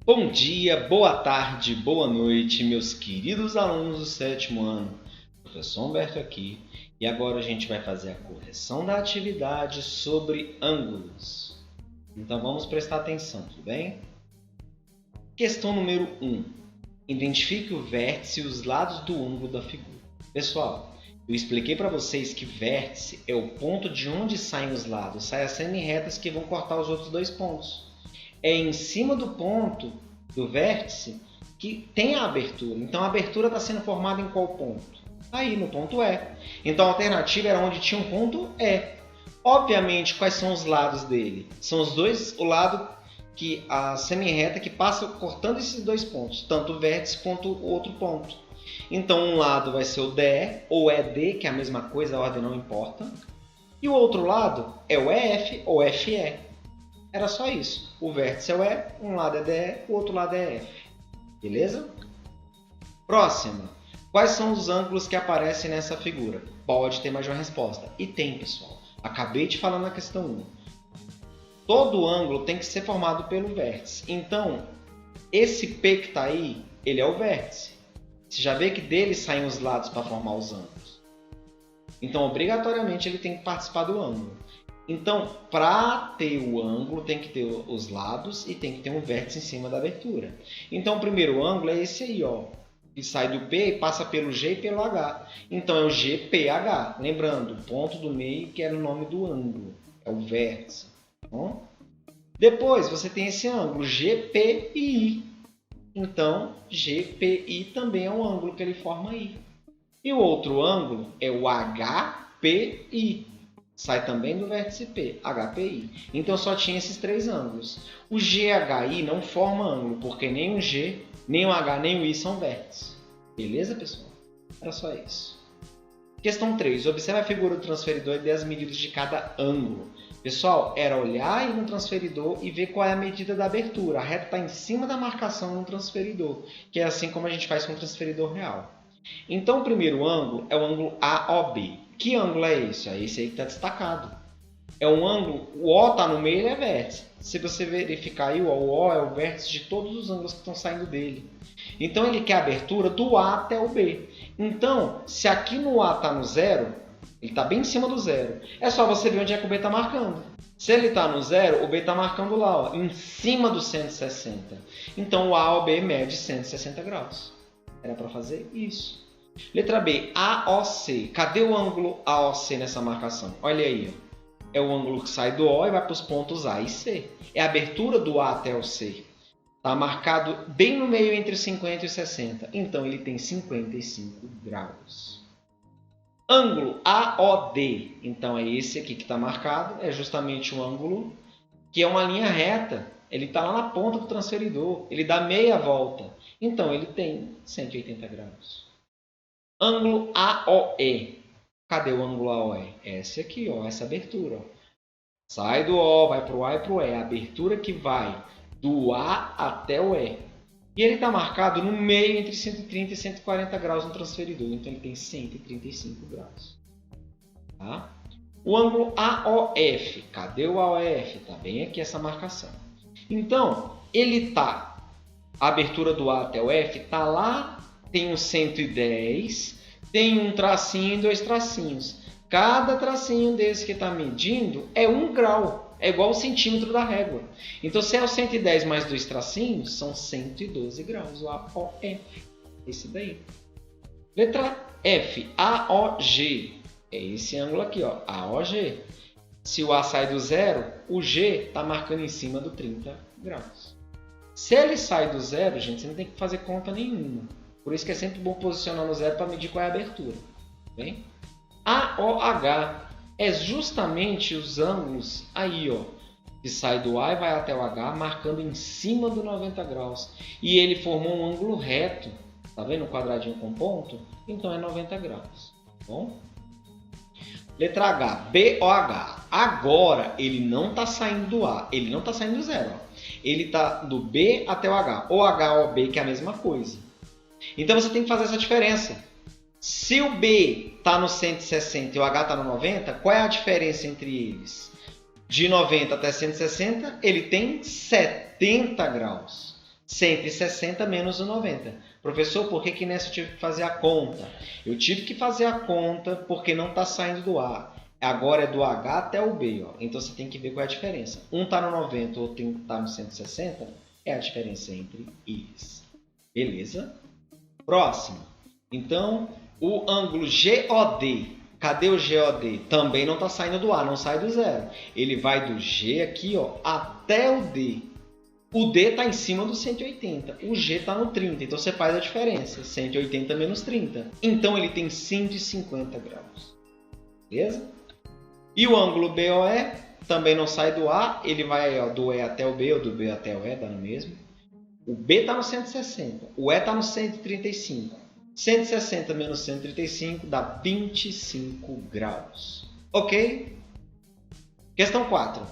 Bom dia, boa tarde, boa noite, meus queridos alunos do sétimo ano. Professor Humberto aqui, e agora a gente vai fazer a correção da atividade sobre ângulos. Então vamos prestar atenção, tudo bem? Questão número 1. Identifique o vértice e os lados do ângulo da figura. Pessoal, eu expliquei para vocês que vértice é o ponto de onde saem os lados, saem as semi-retas que vão cortar os outros dois pontos. É em cima do ponto do vértice que tem a abertura. Então, a abertura está sendo formada em qual ponto? Aí, no ponto E. Então, a alternativa era onde tinha um ponto E. Obviamente, quais são os lados dele? São os dois, o lado que a semi-reta que passa cortando esses dois pontos, tanto o vértice quanto o outro ponto. Então, um lado vai ser o DE ou ED, que é a mesma coisa, a ordem não importa. E o outro lado é o EF ou FE. Era só isso. O vértice é o E, um lado é DE, o outro lado é F. Beleza? Próxima. Quais são os ângulos que aparecem nessa figura? Pode ter mais de uma resposta. E tem, pessoal. Acabei de falar na questão 1. Todo ângulo tem que ser formado pelo vértice. Então, esse P que está aí, ele é o vértice. Você já vê que dele saem os lados para formar os ângulos. Então, obrigatoriamente, ele tem que participar do ângulo. Então, para ter o ângulo, tem que ter os lados e tem que ter um vértice em cima da abertura. Então, o primeiro ângulo é esse aí, ó, que sai do P e passa pelo G e pelo H. Então, é o GPH. Lembrando, o ponto do meio que era o nome do ângulo. É o vértice. Tá bom? Depois, você tem esse ângulo GPI. Então, GPI também é um ângulo que ele forma aí. E o outro ângulo é o HPI. Sai também do vértice P, HPI. Então, só tinha esses três ângulos. O GHI não forma ângulo, porque nem o G, nem o H, nem o I são vértices. Beleza, pessoal? Era só isso. Questão 3. Observe a figura do transferidor e dê as medidas de cada ângulo. Pessoal, era olhar aí no transferidor e ver qual é a medida da abertura. A reta está em cima da marcação no transferidor, que é assim como a gente faz com o transferidor real. Então, o primeiro ângulo é o ângulo AOB. Que ângulo é esse? É esse aí que está destacado. É um ângulo, o O está no meio, ele é vértice. Se você verificar aí, o O é o vértice de todos os ângulos que estão saindo dele. Então, ele quer a abertura do A até o B. Então, se aqui no A está no zero, ele está bem em cima do zero. É só você ver onde é que o B está marcando. Se ele está no zero, o B está marcando lá, ó, em cima do 160. Então, o A ao B mede 160 graus. Era para fazer isso. Letra B, AOC. Cadê o ângulo AOC nessa marcação? Olha aí. Ó. É o ângulo que sai do O e vai para os pontos A e C. É a abertura do A até o C. Está marcado bem no meio entre 50 e 60. Então, ele tem 55 graus. Ângulo AOD. Então, é esse aqui que está marcado. É justamente o ângulo que é uma linha reta. Ele está lá na ponta do transferidor. Ele dá meia volta. Então, ele tem 180 graus. Ângulo AOE. Cadê o ângulo AOE? Esse aqui, ó, essa abertura. Ó. Sai do O, vai para o A e para o E. A abertura que vai do A até o E. E ele está marcado no meio entre 130 e 140 graus no transferidor. Então, ele tem 135 graus. Tá? O ângulo AOF. Cadê o AOF? Está bem aqui essa marcação. Então, ele está... A abertura do A até o F está lá... Tem um 110, tem um tracinho e dois tracinhos. Cada tracinho desse que está medindo é 1 grau. É igual ao centímetro da régua. Então, se é o 110 mais dois tracinhos, são 112 graus. O AOF. Esse daí. Letra F. AOG. É esse ângulo aqui, ó. AOG. Se o A sai do zero, o G está marcando em cima do 30 graus. Se ele sai do zero, gente, você não tem que fazer conta nenhuma. Por isso que é sempre bom posicionar no zero para medir qual é a abertura. Bem? AOH é justamente os ângulos aí, ó, que sai do A e vai até o H, marcando em cima do 90 graus. E ele formou um ângulo reto. Tá vendo o quadradinho com ponto? Então é 90 graus. Tá bom? Letra H, BOH. Agora ele não está saindo do A, ele não está saindo do zero. Ó. Ele está do B até o H. OH ou B, que é a mesma coisa. Então, você tem que fazer essa diferença. Se o B está no 160 e o H está no 90, qual é a diferença entre eles? De 90 até 160, ele tem 70 graus. 160 menos o 90. Professor, por que nessa eu tive que fazer a conta? Eu tive que fazer a conta porque não está saindo do A. Agora é do H até o B. Ó. Então você tem que ver qual é a diferença. Um está no 90, o outro está no 160. É a diferença entre eles. Beleza? Próximo. Então, o ângulo GOD. Cadê o GOD? Também não está saindo do A, não sai do zero. Ele vai do G aqui ó, até o D. O D está em cima do 180, o G está no 30, então você faz a diferença, 180 menos 30. Então ele tem 150 graus, beleza? E o ângulo BOE também não sai do A, ele vai ó, do E até o B ou do B até o E, dá no mesmo. O B está no 160, o E está no 135. 160 menos 135 dá 25 graus. Ok? Questão 4.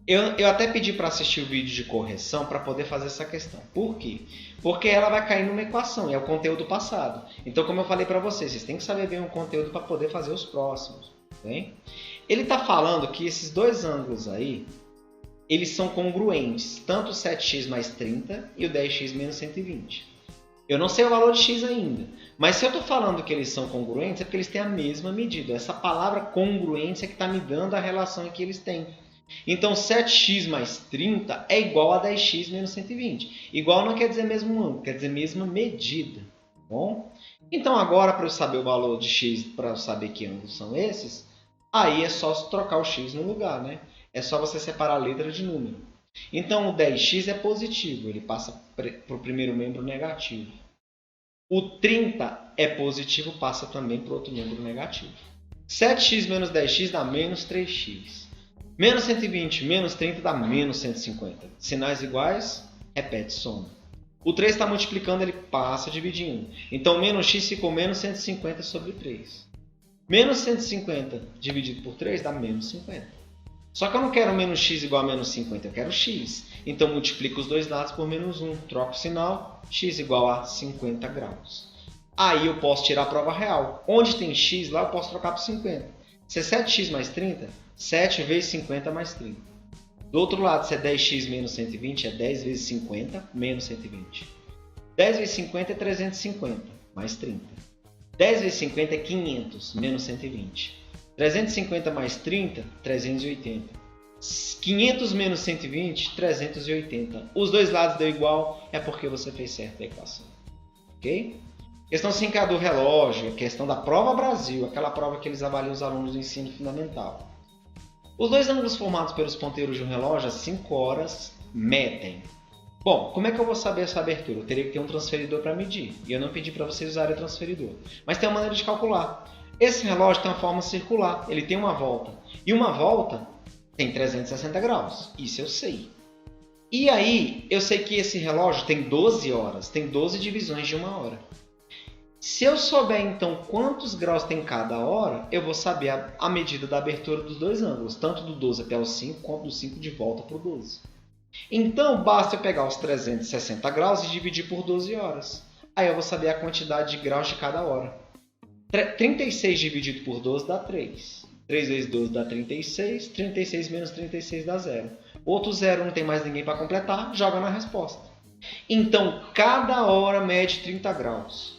Eu até pedi para assistir o vídeo de correção para poder fazer essa questão. Por quê? Porque ela vai cair numa equação, é o conteúdo passado. Então, como eu falei para vocês têm que saber bem o conteúdo para poder fazer os próximos. Bem? Ele está falando que esses dois ângulos aí, eles são congruentes, tanto o 7x mais 30 e o 10x menos 120. Eu não sei o valor de x ainda, mas se eu estou falando que eles são congruentes, é porque eles têm a mesma medida. Essa palavra congruência que está me dando a relação que eles têm. Então, 7x mais 30 é igual a 10x menos 120. Igual não quer dizer mesmo ângulo, quer dizer mesma medida. Bom? Então, agora, para eu saber o valor de x, para eu saber que ângulos são esses, aí é só trocar o x no lugar, né? É só você separar a letra de número. Então, o 10x é positivo, ele passa para o primeiro membro negativo. O 30 é positivo, passa também para o outro membro negativo. 7x menos 10x dá menos 3x. Menos 120 menos 30 dá menos 150. Sinais iguais, repete, soma. O 3 está multiplicando, ele passa dividindo. Então, menos x ficou menos 150 sobre 3. Menos 150 dividido por 3 dá menos 50. Só que eu não quero menos x igual a menos 50, eu quero x. Então, multiplico os dois lados por menos 1. Troco o sinal, x igual a 50 graus. Aí eu posso tirar a prova real. Onde tem x, lá eu posso trocar por 50. Se é 7x mais 30, 7 vezes 50 mais 30. Do outro lado, se é 10x menos 120, é 10 vezes 50 menos 120. 10 vezes 50 é 350, mais 30. 10 vezes 50 é 500, menos 120. 350 mais 30, 380. 500 menos 120, 380. Os dois lados deu igual, é porque você fez certo a equação. Ok? Questão 5 é a do relógio, a questão da prova Brasil, aquela prova que eles avaliam os alunos do ensino fundamental. Os dois ângulos formados pelos ponteiros de um relógio às 5 horas medem. Bom, como é que eu vou saber essa abertura? Eu teria que ter um transferidor para medir. E eu não pedi para vocês usarem o transferidor. Mas tem uma maneira de calcular. Esse relógio tem uma forma circular, ele tem uma volta. E uma volta tem 360 graus. Isso eu sei. E aí, eu sei que esse relógio tem 12 horas, tem 12 divisões de uma hora. Se eu souber, então, quantos graus tem cada hora, eu vou saber a medida da abertura dos dois ângulos, tanto do 12 até o 5, quanto do 5 de volta para o 12. Então, basta eu pegar os 360 graus e dividir por 12 horas. Aí eu vou saber a quantidade de graus de cada hora. 36 dividido por 12 dá 3. 3 vezes 12 dá 36. 36 menos 36 dá 0. Outro 0 não tem mais ninguém para completar, joga na resposta. Então, cada hora mede 30 graus.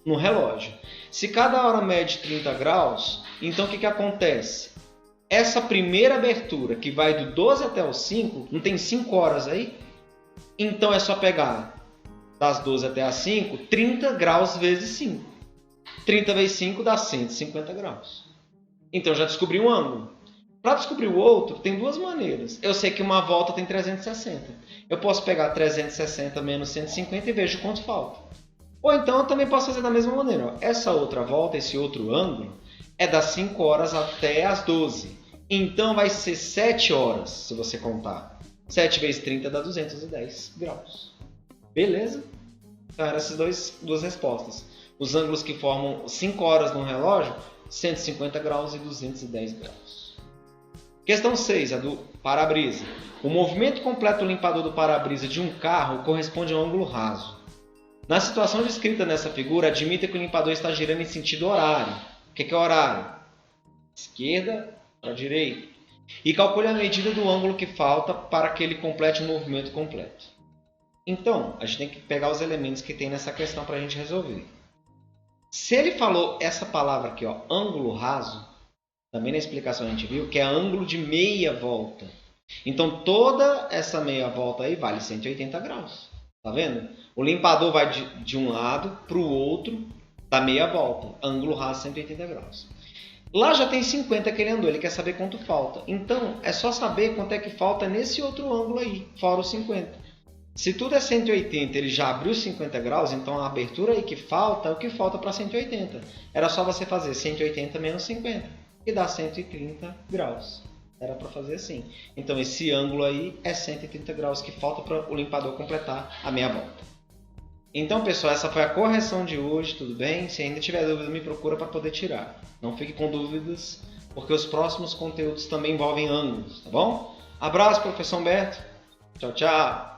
No relógio. Se cada hora mede 30 graus, então o que acontece? Essa primeira abertura, que vai do 12 até o 5, não tem 5 horas aí? Então é só pegar das 12 até as 5, 30 graus vezes 5. 30 vezes 5 dá 150 graus. Então já descobri um ângulo. Para descobrir o outro, tem duas maneiras. Eu sei que uma volta tem 360. Eu posso pegar 360 menos 150 e vejo quanto falta. Ou então eu também posso fazer da mesma maneira. Ó. Essa outra volta, esse outro ângulo, é das 5 horas até as 12. Então vai ser 7 horas, se você contar. 7 vezes 30 dá 210 graus. Beleza? Então eram essas duas respostas. Os ângulos que formam 5 horas no relógio, 150 graus e 210 graus. Questão 6, a do para-brisa. O movimento completo do limpador do para-brisa de um carro corresponde a um ângulo raso. Na situação descrita nessa figura, admita que o limpador está girando em sentido horário. O que é horário? Esquerda para direita. E calcule a medida do ângulo que falta para que ele complete o movimento completo. Então, a gente tem que pegar os elementos que tem nessa questão para a gente resolver. Se ele falou essa palavra aqui, ó, ângulo raso, também na explicação a gente viu que é ângulo de meia volta. Então, toda essa meia volta aí vale 180 graus. Tá vendo? O limpador vai de um lado para o outro da meia volta. Ângulo raso 180 graus. Lá já tem 50 que ele andou, ele quer saber quanto falta. Então, é só saber quanto é que falta nesse outro ângulo aí, fora os 50. Se tudo é 180, ele já abriu 50 graus, então a abertura aí que falta é o que falta para 180. Era só você fazer 180 menos 50, que dá 130 graus. Era para fazer assim. Então esse ângulo aí é 130 graus que falta para o limpador completar a meia volta. Então, pessoal, essa foi a correção de hoje, tudo bem? Se ainda tiver dúvida, me procura para poder tirar. Não fique com dúvidas, porque os próximos conteúdos também envolvem ângulos, tá bom? Abraço, professor Humberto. Tchau, tchau.